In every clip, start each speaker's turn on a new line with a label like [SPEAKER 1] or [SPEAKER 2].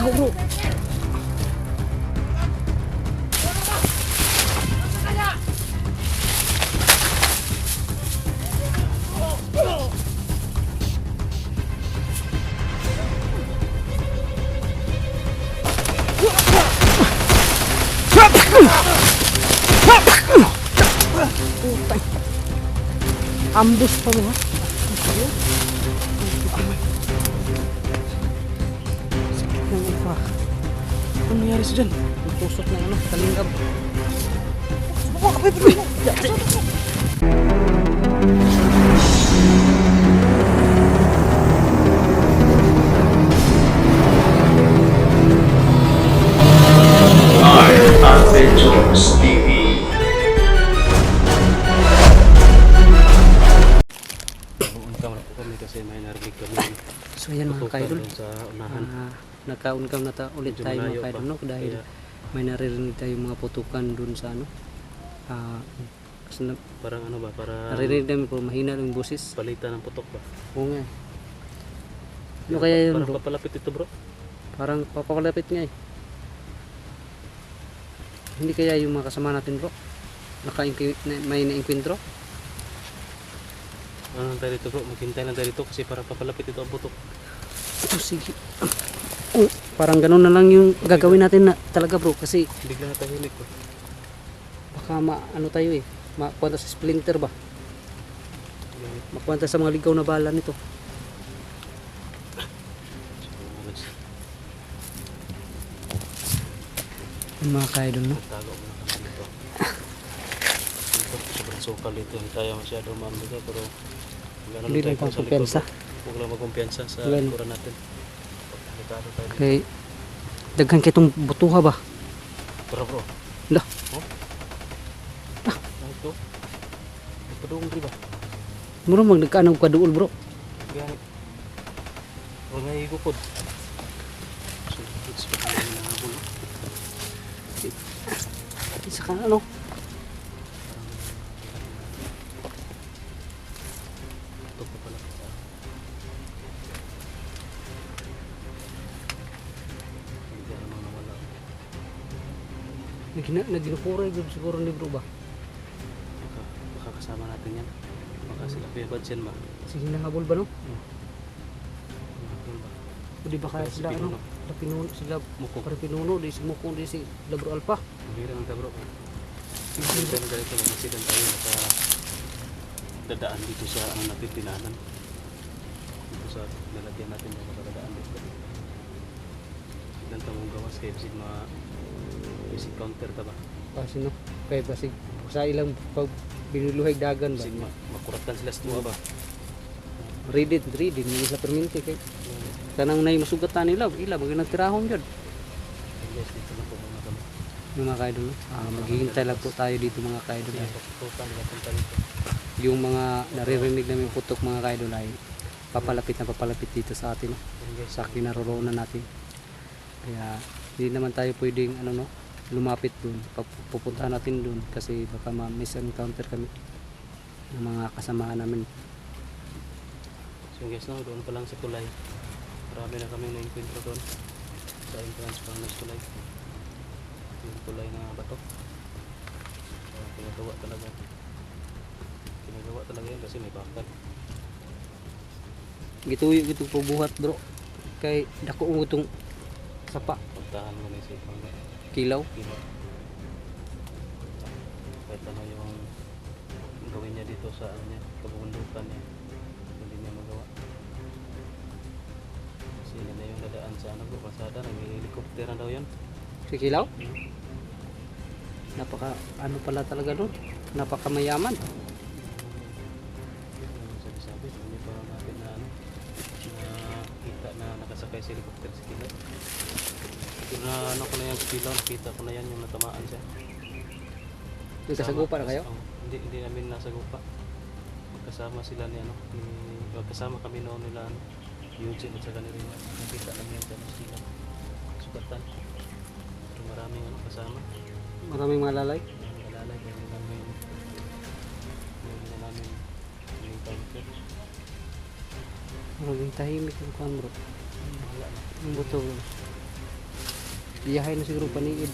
[SPEAKER 1] Tago bro. Putay. Ambush pa mo ha. Sakit ng upa. Ano nangyari sa dyan? Tusok ng ano, talinggab. Subukan ka, Pepe!
[SPEAKER 2] Adventures TV.
[SPEAKER 3] Unkam na po kami kasi may narinig kami.
[SPEAKER 1] So yan mga kaidol,
[SPEAKER 3] Sa unahan.
[SPEAKER 1] nagka-unkam na ulit
[SPEAKER 3] Medyo
[SPEAKER 1] tayo mga
[SPEAKER 3] malayo
[SPEAKER 1] kaidol
[SPEAKER 3] pa.
[SPEAKER 1] no? Dahil
[SPEAKER 3] Kaya
[SPEAKER 1] may naririnig tayo mga putukan dun sa ano. Kasi
[SPEAKER 3] parang ano ba, para
[SPEAKER 1] naririnig namin pero mahina lang yung boses.
[SPEAKER 3] palitan ng putok ba?
[SPEAKER 1] Oo nga. Ano kaya yun
[SPEAKER 3] Parang
[SPEAKER 1] bro?
[SPEAKER 3] papalapit ito bro.
[SPEAKER 1] Parang papapalapit nga eh. Hindi kaya yung mga kasama natin bro? May na-enkwentro?
[SPEAKER 3] Ano lang tayo dito bro, maghintay lang tayo dito kasi parang papalapit ito ang putok.
[SPEAKER 1] Oh, sige. Oh, parang ganun na lang yung gagawin natin na talaga bro kasi
[SPEAKER 3] Bigla na tahimik bro.
[SPEAKER 1] baka ano tayo eh. Makuha sa splinter ba? Makuha sa mga ligaw na bala nito. Yung mga kaidol no?
[SPEAKER 3] Tago mo na kami dito. Dito, sobrang sukal dito. Hindi tayo masyado maambiga pero gano'n
[SPEAKER 1] Hindi lang
[SPEAKER 3] tayo
[SPEAKER 1] pang
[SPEAKER 3] sa likod,
[SPEAKER 1] kumpiyansa.
[SPEAKER 3] bro. Huwag lang magkumpiyansa sa
[SPEAKER 1] Well.
[SPEAKER 3] likuran natin. Delikado tayo dito.
[SPEAKER 1] Kay daghan kitong butuha ba?
[SPEAKER 3] Bro bro.
[SPEAKER 1] Lah.
[SPEAKER 3] Oh? Ano ito? Nagpadung rin ba?
[SPEAKER 1] Mura mag nagkaanong kaduol bro.
[SPEAKER 3] Gani. Huwag nga igukod. So, it's pa tayo nahabol.
[SPEAKER 1] Isa ka ano?
[SPEAKER 3] Ito pa pala. Hindi naman nawala.
[SPEAKER 1] Naginukuray siguro ni bro ba?
[SPEAKER 3] Baka kasama natin yan. Baka sila Kuya Badsen ba?
[SPEAKER 1] Sige nahabol ba no?
[SPEAKER 3] Yun ba?
[SPEAKER 1] O di ba kaya
[SPEAKER 3] Si
[SPEAKER 1] sila
[SPEAKER 3] Pinuno.
[SPEAKER 1] ano? Sila
[SPEAKER 3] Muko.
[SPEAKER 1] para pinuno di si Muko di si Labro Alpha.
[SPEAKER 3] Mahirap ang tabro. Hindi tayo ganito lang. Masidan tayo naka dadaan dito sa ano natin, tinanan. Dito sa nalagyan natin yung dadaan dito. Ilan tamong gawas kayo kasi mga basic counter ta ba?
[SPEAKER 1] Kasi no? Kaya basig sa ilang pag binuluhay dagan ba?
[SPEAKER 3] Kasi makuratan sila sa tuwa ba?
[SPEAKER 1] Ready hindi sa perminti kay kanang nay masugatan nila ila mag nagtirahon jud.
[SPEAKER 3] Yes, dito na po muna kami.
[SPEAKER 1] Yung mga kaidol no? Maghihintay lang po tayo dito mga kaidol.
[SPEAKER 3] Tutukan nila punta dito.
[SPEAKER 1] Yung mga naririnig namin putok mga kaidol ay papalapit dito sa atin no? Sa kinaroroonan natin. Kaya hindi naman tayo pwedeng ano no lumapit doon. Pupuntahan natin doon kasi baka ma-misencounter kami ng mga kasamaan namin.
[SPEAKER 3] So guys, no, doon pa lang sa tulay. Marami na kami na-encuentro doon. Sa entrance pa lang sa tulay. Yung tulay na bato. Pinagawa talaga. Pinagawa talaga yan kasi may bakal.
[SPEAKER 1] Gituyo gito po buhat bro. Kay dako mo itong sapa
[SPEAKER 3] Puntahan mo na si Pangga.
[SPEAKER 1] kilaw.
[SPEAKER 3] Kino. Kahit ano yung gawin niya dito sa ano niya, pabundukan niya. Hindi niya magawa. Kasi yun na yung dadaan sa ano, pasada, nag-helicopter na daw yun.
[SPEAKER 1] Si kilaw? Napaka ano pala talaga doon. Napaka mayaman.
[SPEAKER 3] Sabi-sabi, hindi pa natin na ano, na kita na nakasakay sa helicopter si Kilo. Na ano ko na yan si Kilo, nakita ko na yan yung natamaan siya.
[SPEAKER 1] Nagkasagupa na kayo?
[SPEAKER 3] Hindi namin nasagupa. Magkasama sila ni ano, magkasama kami noon nila ano, Eugene at saka ni Rina. Nakita namin yan dyan sila. Sugatan. Pero maraming ano kasama.
[SPEAKER 1] Maraming mga lalay.
[SPEAKER 3] Malalay, hindi namin encounter.
[SPEAKER 1] Maraming tahimik yung kwan bro.
[SPEAKER 3] Wala na.
[SPEAKER 1] Yung buto bro. Iyahay na siguro paniid.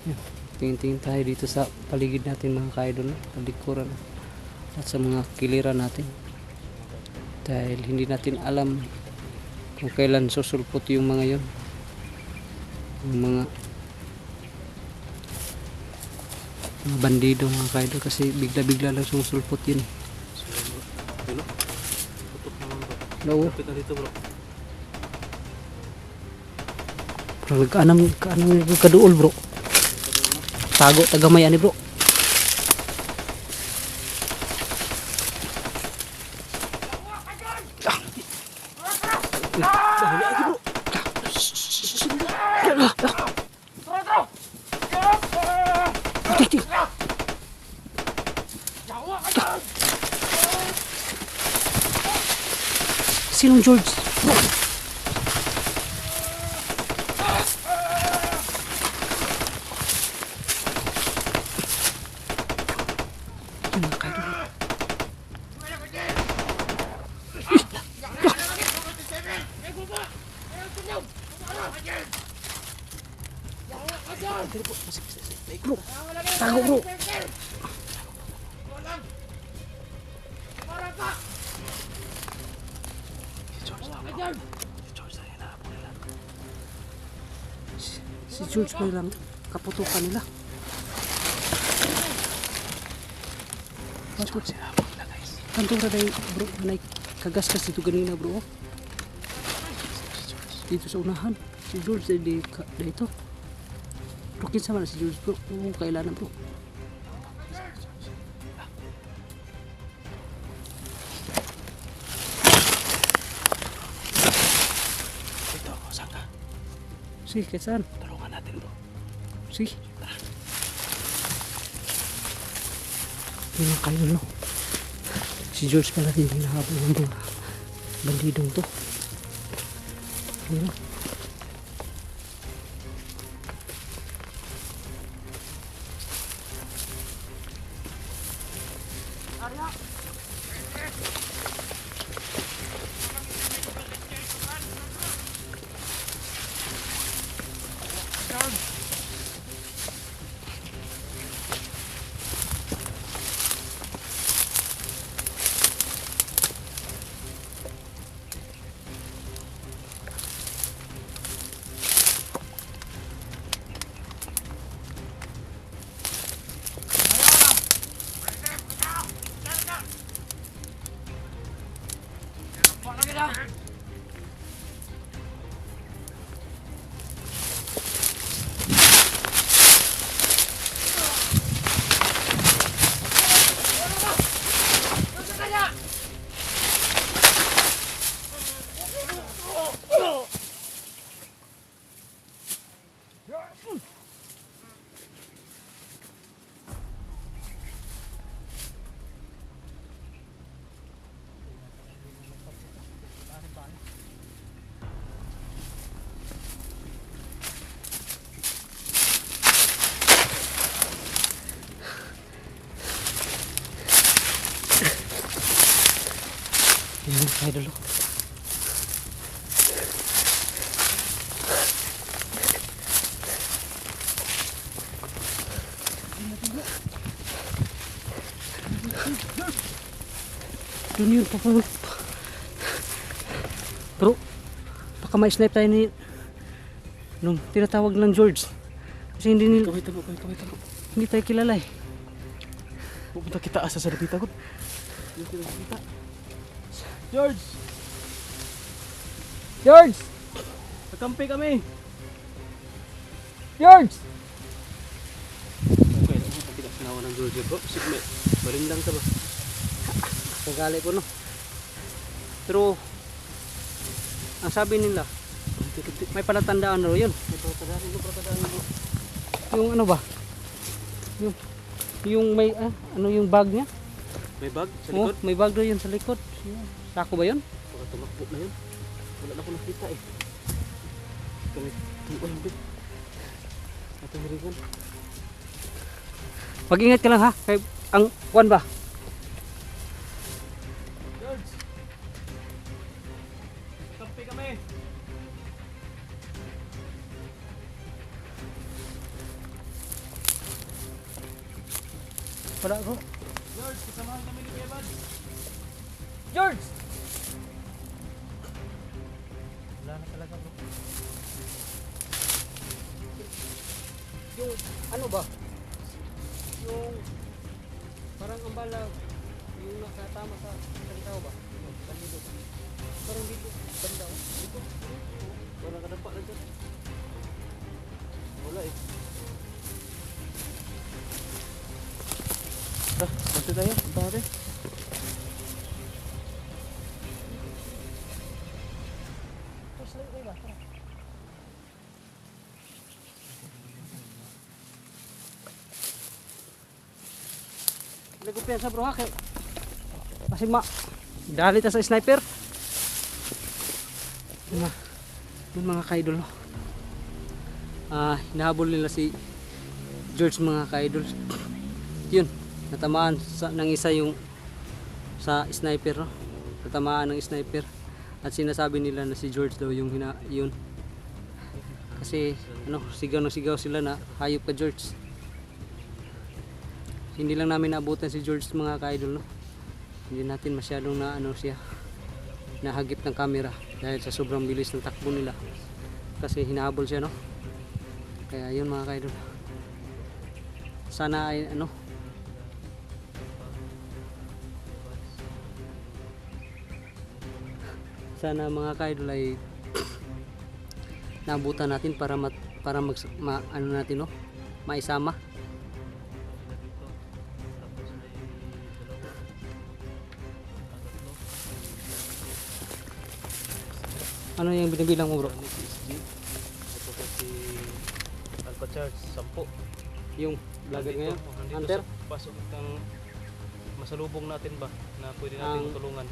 [SPEAKER 1] Yan. Tingin-tingin tayo dito sa paligid natin mga ka-idol, palikuran at sa mga kiliran natin. Dahil hindi natin alam kung kailan susulpot yung mga yon, yung mga bandido mga ka-idol, kasi bigla-bigla lang sumusulpot yun.
[SPEAKER 3] So, bro. Putok naman bro.
[SPEAKER 1] No,
[SPEAKER 3] Kapit na dito bro.
[SPEAKER 1] bro, nagkaanam yung kaduol bro. Tago tagamay ani bro.
[SPEAKER 3] Dahili lagi bro.
[SPEAKER 1] Sinong George? Bro, tago bro. Si George pa lang kaputukan nila. Kanto ra day bro, nay kagaskas dito ganina bro. Dito sa unahan. Si George ay dito. Bro, kinsa man si George bro? Oo, kailangan bro.
[SPEAKER 3] Dito ako, saan ka?
[SPEAKER 1] Sige, kaisan?
[SPEAKER 3] Tulungan natin bro.
[SPEAKER 1] Sige. Yung kayo no. Si George pala din hinahabol ng mga bandidong to. Ayun. Yan, idol. Doon yun, papalot. Bro, baka ma-snipe tayo ni nung tinatawag ng George. Kasi hindi nila,
[SPEAKER 3] Kawit ako.
[SPEAKER 1] hindi tayo kilala eh.
[SPEAKER 3] Pupunta kita asa sa lapita ko. George!
[SPEAKER 1] George!
[SPEAKER 3] Kakampi kami!
[SPEAKER 1] George!
[SPEAKER 3] Okay, kita sinawa ng George bro. Sige, baling lang ka ba?
[SPEAKER 1] Kagali po no. Pero ang sabi nila, may palatandaan raw yun.
[SPEAKER 3] May palatandaan bro.
[SPEAKER 1] Yung ano ba? Yung may ano yung bag niya?
[SPEAKER 3] May bag sa
[SPEAKER 1] Oh,
[SPEAKER 3] likod?
[SPEAKER 1] may bag daw yun sa likod. Sako ba yun?
[SPEAKER 3] Baka tumakbo na yun. Wala na ako nakita eh. Kami tuwa lang din. Ito hirigan.
[SPEAKER 1] Pag-ingat ka lang ha. Kay ang kuan ba?
[SPEAKER 3] George! Kampi kami!
[SPEAKER 1] Wala ko.
[SPEAKER 3] George, kasamahan kami ni Kuya Bad.
[SPEAKER 1] George!
[SPEAKER 3] Wala na talaga bro.
[SPEAKER 1] Yung ano ba? Yung parang ang bala yung nakatama sa tao ba? Dito. Parang dito. Banda oh. Dito.
[SPEAKER 3] Wala ka nampak na dyan. Wala eh. Basta tayo. Punta natin.
[SPEAKER 1] Nagkumpiyansa bro ha kay kasi dali ta sa sniper. Yung mga ka-idol no. Hinahabol nila si George mga ka-idol. Yun, natamaan ng isa yung sa sniper no. Natamaan ng sniper at sinasabi nila na si George daw yung yun. Kasi ano, sigaw na sigaw sila na hayop ka George. Hindi lang namin naabutan si George mga ka-idol no. Hindi natin masyadong na ano siya nahagip ng camera dahil sa sobrang bilis ng takbo nila. Kasi hinahabol siya no. Kaya yun mga ka-idol. Sana ay ano sana mga ka-idol ay naabutan natin para ano natin no, maisama. Ano yung binibilang mo bro?
[SPEAKER 3] Ano si SG? Ito po si Alpha Charge, 10.
[SPEAKER 1] Yung vlogger ngayon?
[SPEAKER 3] Nandito
[SPEAKER 1] Hunter?
[SPEAKER 3] sa pasok ng masalubong natin ba na pwede natin matulungan.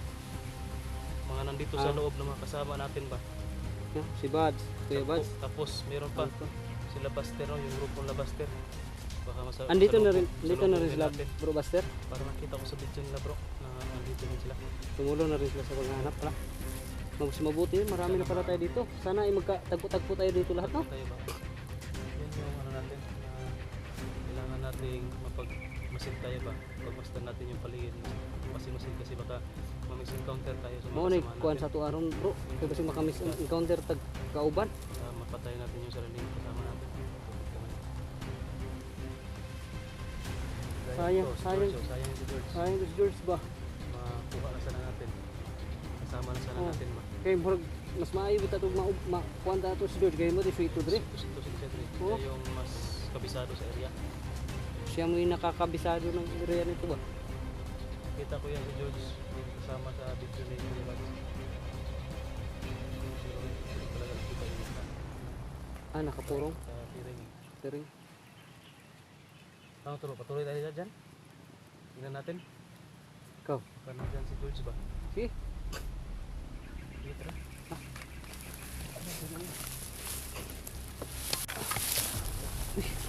[SPEAKER 3] Mga nandito sa loob na mga kasama natin ba.
[SPEAKER 1] Si Buds, Kuya Buds.
[SPEAKER 3] Tapos meron pa sila Buster no, yung grupong La Buster. Baka
[SPEAKER 1] Andito na rin sila
[SPEAKER 3] natin.
[SPEAKER 1] Bro Buster.
[SPEAKER 3] Para nakita ko sa video nila bro na andito rin sila.
[SPEAKER 1] Tumulong na rin sila sa paghahanap pala. Mas mabuti, marami na pala tayo dito. Sana ay magkatagpo-tagpo tayo dito lahat no.
[SPEAKER 3] Tayo ba? Yan yung ano natin na kailangan nating mapagmasid tayo ba? Pagmasdan natin yung paligid. Masin kasi baka ma-encounter tayo sa mga
[SPEAKER 1] Mao ni
[SPEAKER 3] kasama
[SPEAKER 1] kuan
[SPEAKER 3] natin.
[SPEAKER 1] sa tuaron bro. Kaya kasi maka-encounter tag kauban.
[SPEAKER 3] Mapatay natin yung sariling kasama natin.
[SPEAKER 1] Sayang, sayang.
[SPEAKER 3] Sayang si George.
[SPEAKER 1] Sayang si George ba?
[SPEAKER 3] Makuha na sana natin. Kasama na sana natin ba?
[SPEAKER 1] Kaya mas maayo bita to kuan ta to si George kay mo di sweet to dre.
[SPEAKER 3] Gusto si Cedric.
[SPEAKER 1] Oo.
[SPEAKER 3] Siya yung mas kabisado sa area.
[SPEAKER 1] Siya mo yung nakakabisado ng area nito ba?
[SPEAKER 3] Kita ko yan si George yung kasama sa video ni Kuya Buds. Pero talaga nakita yung isa
[SPEAKER 1] Nakapurong.
[SPEAKER 3] sa tiring.
[SPEAKER 1] Tering.
[SPEAKER 3] Patuloy tayo dyan. Tingnan natin.
[SPEAKER 1] Ikaw.
[SPEAKER 3] Paano dyan si George ba?
[SPEAKER 1] Sige.
[SPEAKER 3] Sige tara.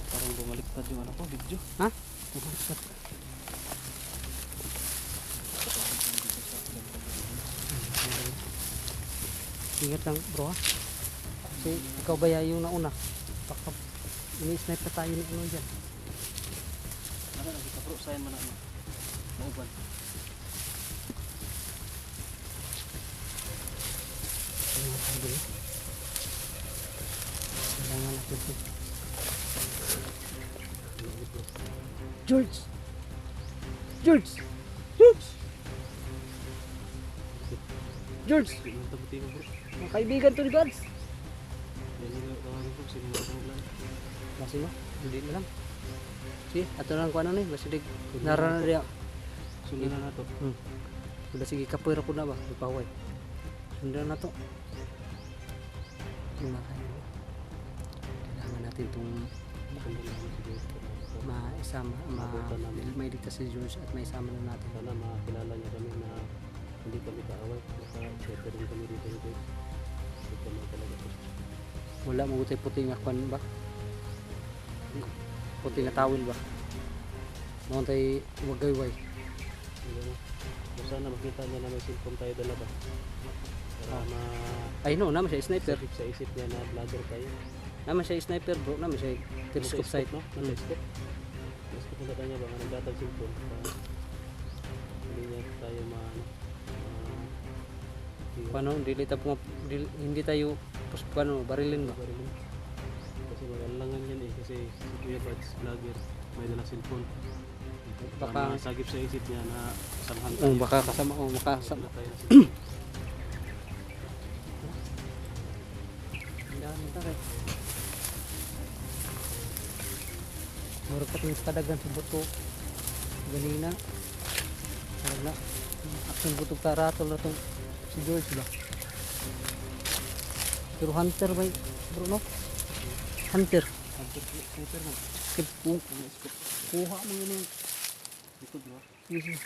[SPEAKER 3] Parang bumaliktad yung ano ko, video.
[SPEAKER 1] Ha? Ingat lang bro ha. Kasi ikaw ba yung nauna? Baka ini-snipe na tayo ni ano dyan.
[SPEAKER 3] Ano na kita bro, sayan mo na ano. Mauban.
[SPEAKER 1] Kailangan natin ito. George! George! George! George!
[SPEAKER 3] Yung tabuti mo bro.
[SPEAKER 1] Mga kaibigan to ni Buds.
[SPEAKER 3] Yan yung tawagin ko, sino mo akong ulan.
[SPEAKER 1] Kasi mo, hindi na lang. Sige, ato lang kung ano na basta dig narana dia.
[SPEAKER 3] Sundan na nato.
[SPEAKER 1] Udah sige kapoy ra pud na ba, ipahuway. Sundan na to. Kailangan natin itong maisama, mailigtas si George at maisama na natin.
[SPEAKER 3] Sana makakilala niyo kami na hindi kami kaaway. Naka-share rin kami dito ni George. Hindi kami talaga po.
[SPEAKER 1] Wala mo puti nga kwan ba? Puti nga tawil ba? Mga tayo wagayway.
[SPEAKER 3] Ano. Sana makita niya na may cellphone tayo dala ba. Para
[SPEAKER 1] Ay no, naman siya sniper.
[SPEAKER 3] sakit sa isip niya na vlogger tayo.
[SPEAKER 1] Naman siya sniper bro, naman siya telescope sight.
[SPEAKER 3] No? Nasa-scope. Nasa-scope na tayo ba? Anong datang cellphone. Hindi niya tayo
[SPEAKER 1] Paano, hindi tayo barilin ba?
[SPEAKER 3] Kasi magalangan yan eh. Kasi si Kuya Buds vlogger may dalang cellphone.
[SPEAKER 1] Baka
[SPEAKER 3] Sagip sa isip niya na samahan
[SPEAKER 1] baka kasama makasama.
[SPEAKER 3] tayo na cellphone.
[SPEAKER 1] Mura pa yung kadagan sa buto. Ganina. Wala. Action buto karatol na itong si George ba? Pero hunter ba bro no? Hunter.
[SPEAKER 3] Hunter mo.
[SPEAKER 1] Kuha mo yun yung
[SPEAKER 3] Likod mo.
[SPEAKER 1] easy.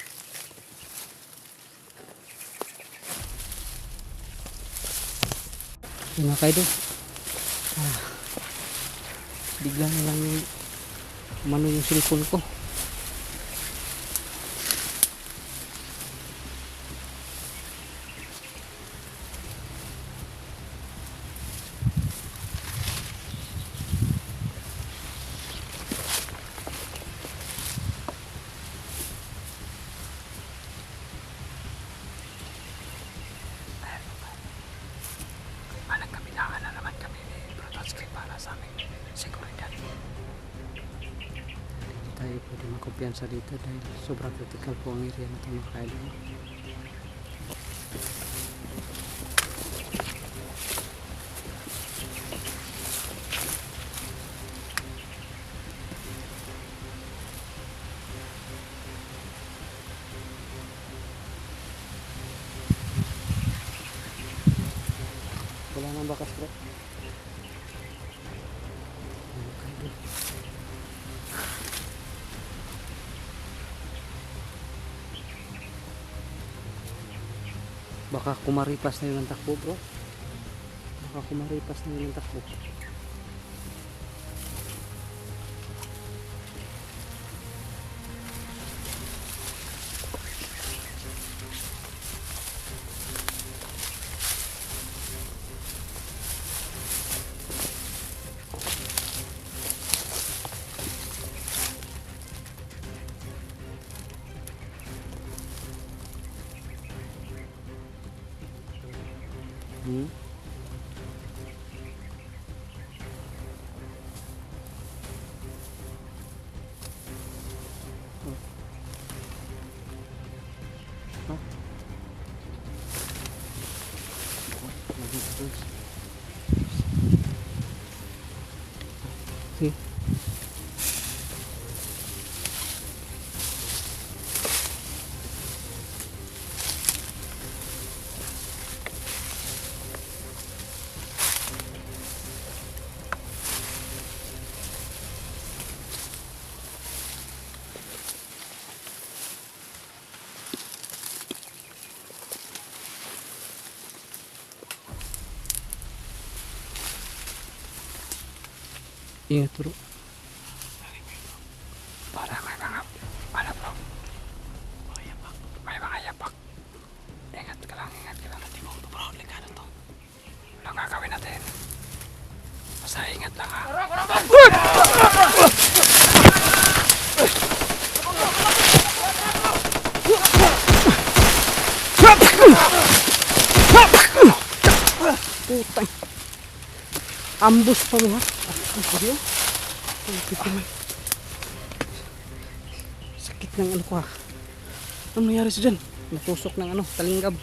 [SPEAKER 1] Mga kaido. Bigla na lang yung umano yung cellphone ko. Alang kabilangan na naman kami ni Brodotsky para sa aming seguridad. Hindi tayo pwede makumpiyansa dito dahil sobrang critical po ang area na ito mga kaidol. Wala nang bakas bro. Baka kumaripas na yun ang takbo bro. Baka kumaripas na yun ang takbo. Hmm? See? Ingat bro. Para may mga bro. May mga yapak. Ingat ka lang. Hindi mo ito bro. Likadan to. Walang gagawin natin. Basta ingat lang ha. Putang. Ambus pa mo ha. Sakit ng ano ko ha. Ano nangyari sa dyan? Natusok ng ano, talinggab.